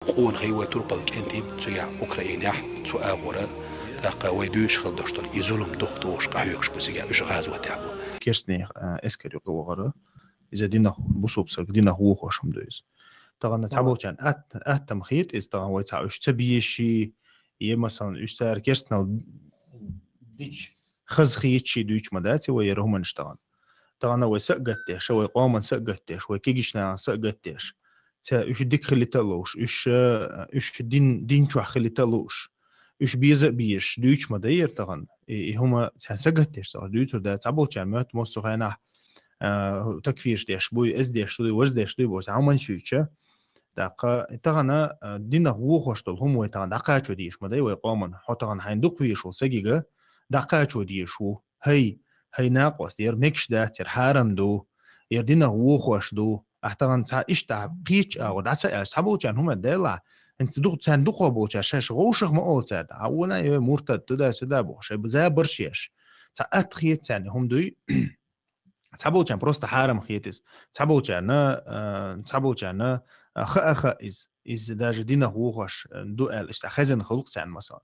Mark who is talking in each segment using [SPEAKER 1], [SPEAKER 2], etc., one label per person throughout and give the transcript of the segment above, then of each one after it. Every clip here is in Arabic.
[SPEAKER 1] قون خيوة تربل كنتي تيا أوكرانيا تو أغورا تاقا ويدوش خل دشتر يزولم دختوش قايوكش بسيا إيش غاز وتعبو
[SPEAKER 2] كيرسني اسكري قوغرا إذا دينا بوصوبسك دينا هو خوشم دويز طبعا تعبو كان تمخيط إز طبعا ويتعوش تبيشي مثلا اشتار كيرسنال ديش خزخيتشي دويش مداتي ويرهم نشتغل طبعا ويسقتش ويقوم سقتش ويكيجشنا سقتش ايش ديك خلي تلوش ايش دين شو خلي تلوش ايش بيش دويش مداير طبعا هما سقتش طبعا دويش ده تعبو كان مات مصو خينا تكفيش ديش بوي اس ديش دوي وز ديش دوي بوس عمان شويتشا دقا طبعا دينا هو خوشتل هم ويتان دقا شو ديش مداي ويقومن حطان حيندق ويشو سقيقه دقا شو ديشو هي ناقص ير مكش داتر حارم دو ير دينا هو خوش دو احتران تا ايش تا قيش او داتا سابو كان هم ديلا انت دوق تان دوق بوچا شاش غوشخ ما اول تاد اولا مرتد تدا سدا بوش بزا برشيش تا اتخيت يعني هم دوي سابو كان بروست حارم خيتس سابو كان اخ از داج دينا هو خوش دو ال استخزن خلق كان مثلا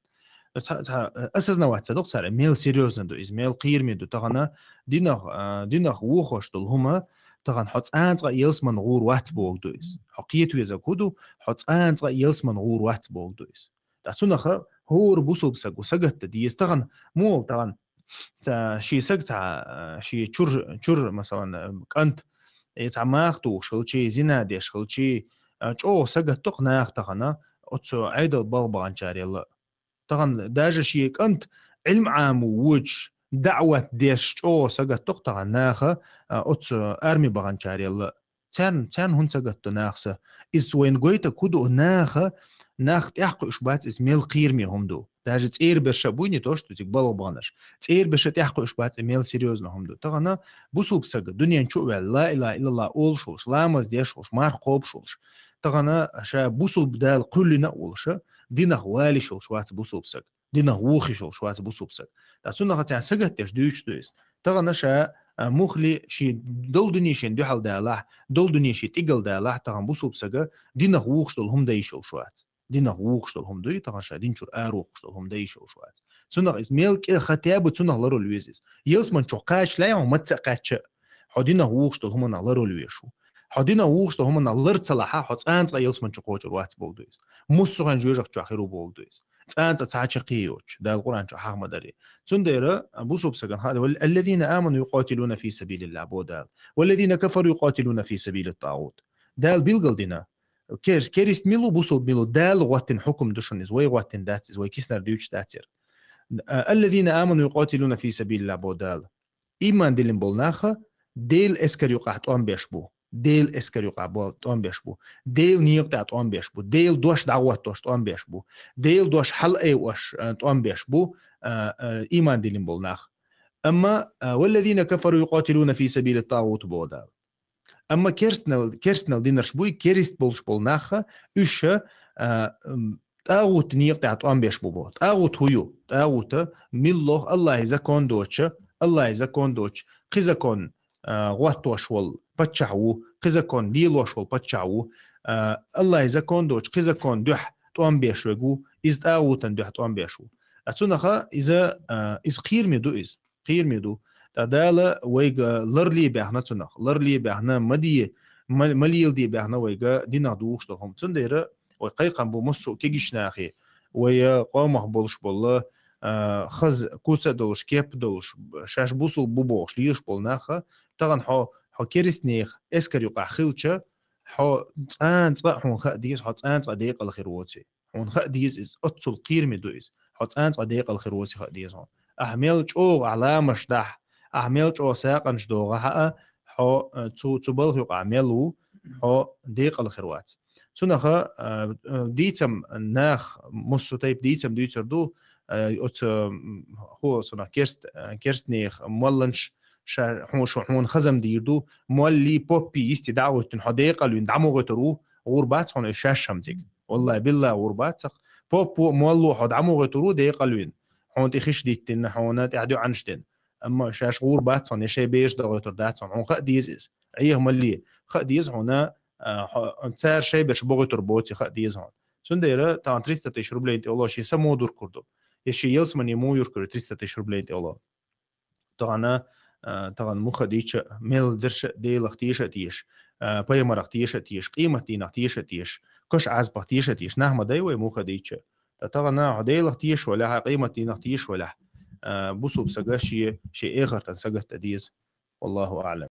[SPEAKER 2] اساسنا واحد صدق صار ميل سيريوس ندو از ميل قير ميدو تغنا دينا هو خوش دول هما تغن حط انت يلس من غور واحد بوغ دويس حقيت ويزا كودو حط انت يلس من غور واحد بوغ دويس تاسونا خ هو ربوسو بسق وسقت دي يستغن مو تغن تا شي سق تا شي تشور مثلا كنت يتعماختو شلشي زينا دي شلشي او سقت تقناخ تغنا اتسو عيد البلبغان شاري طبعا داجا شيك أنت علم عام ووج دعوة ديش أو سجت تقطع ناخة أتس أرمي بغانشاري الله تان هون سجت ناخسة إس وين قويتا كودو ناخ تحقق إشبات إسميل قيرمي هم دو داجا تير برشابويني توش تيك بالو بغانش تير برشا تحقق إشبات إميل سيريوزنا هم دو طبعا بوسو بسجت دنيا نشوف لا إله إلا الله أول شوش لامز ديش شوش مار قوب شوش طبعا شا بوسو بدال كلنا أول شا دينا غوالي شو شوات بوسوبسك دينا غوخي شو شوات بوسوبسك تاسونا غتان سجت تش دوش دويس تغا نشا مخلي شي دول دنيا شين دو حال دالاح دول دنيا شي تيجل دالاح تغا بوسوبسك دينا غوخ دول هم دايشو شوات دينا غوخ دول هم دوي تغا شا دين شور اروخ دول هم دايشو شوات سونا از ميلك ختياب سونا لرو لويزيس يلس من چوقاش لا يوم متقاش حدينا غوخ دول هم لرو لويشو حدينا ووش هم نلر تصلحها حط انت يلس من چوقوچ روات بولدويس مسخن جوجخ چاخيرو بولدويس انت تعچقيوچ دا القران چو حق مدري سنديره ابو سوبسغن هذا الذين امنوا يقاتلون في سبيل الله بودال والذين كفروا يقاتلون في سبيل الطاغوت دال بيلغلدينا كيرست ميلو بوسوب ميلو دال واتن حكم دشن زوي واتن دات زوي كيسنر ديوچ داتير الذين امنوا يقاتلون في سبيل الله بودال ايمان ديلن بولناخه ديل اسكر يقعت ام بيشبو ديل اسكر يقعت ام بيشبو ديل نيقطعت ام بيشبو ديل دوش دعوه توش ام بيشبو ديل دوش حل اي وش ام بيشبو ايمان ديلن بولناخ اما والذين كفروا يقاتلون في سبيل الطاغوت بودال اما كيرستنال دينر شبوي كيرست بولش بولناخه ايش طاغوت نيقطعت ام بيشبو بو طاغوت هيو طاغوت ميلو الله اذا كون دوتش الله إذا كون دوتش قيزا كون غواتوش وال بتشعو قيزا كون ليلوش وال بتشعو الله إذا كون دوتش قيزا كون دوح توان بيشوغو إز تاوتن دوح توان بيشو أتسونخا إذا قير ميدو تدالا ويغا لرلي بيحنا تسونخ لرلي بيحنا مليل دي بيحنا ويغا دينا دوش دهم تسندير ويقايقن بمسو كيجيشناخي ويا قومه بولش بالله خز كوسا دولش كيب دولش شاش بوسو بوبوش ليش بولناخا طبعا حو كيرسنيخ اسكر يقع خيلتشا حو تان صباح حون خا ديس حو تان صديق الخيروتي حون خا ديس از اتسل قير مدويس حو تان صديق الخيروتي خا ديس هون احمل جو علامش دح احمل جو ساقنش دوغا حق حو تو بلغ يقع ملو حو ديق الخيروات سنخا ديتم ناخ مصو تيب ديتم ديتر دو ات هو صنا كيرست نيخ مولنش حون خزم ديردو مولي بوبي يستي دعوة حديقة لين دعمو غترو غربات هون الشاش شمزك والله بالله غربات بوبو مولو حد عمو غترو دقيقة لين حون تخش ديتن حونات اعدو عنشتن اما شاش غربات هون شي بيش دغتر دات هون خ ديز عيه مولي خ ديز هنا انتار شي باش بغتر بوتي خ ديز هون سنديرة طبعا 300 روبلين الله شيء سمو دور كردو يشي يلس من يمو يركر 300 روبلين الله طبعا مخديش ميل درش ديلخ تيش بايمرخ تيش قيمة دينخ تيش كش عزبخ تيش نحما دايوي مخديش طبعا عديلخ تيش ولا قيمة دينخ تيش ولا بوسو بسجا شيء آخر تنسجه تديز والله أعلم.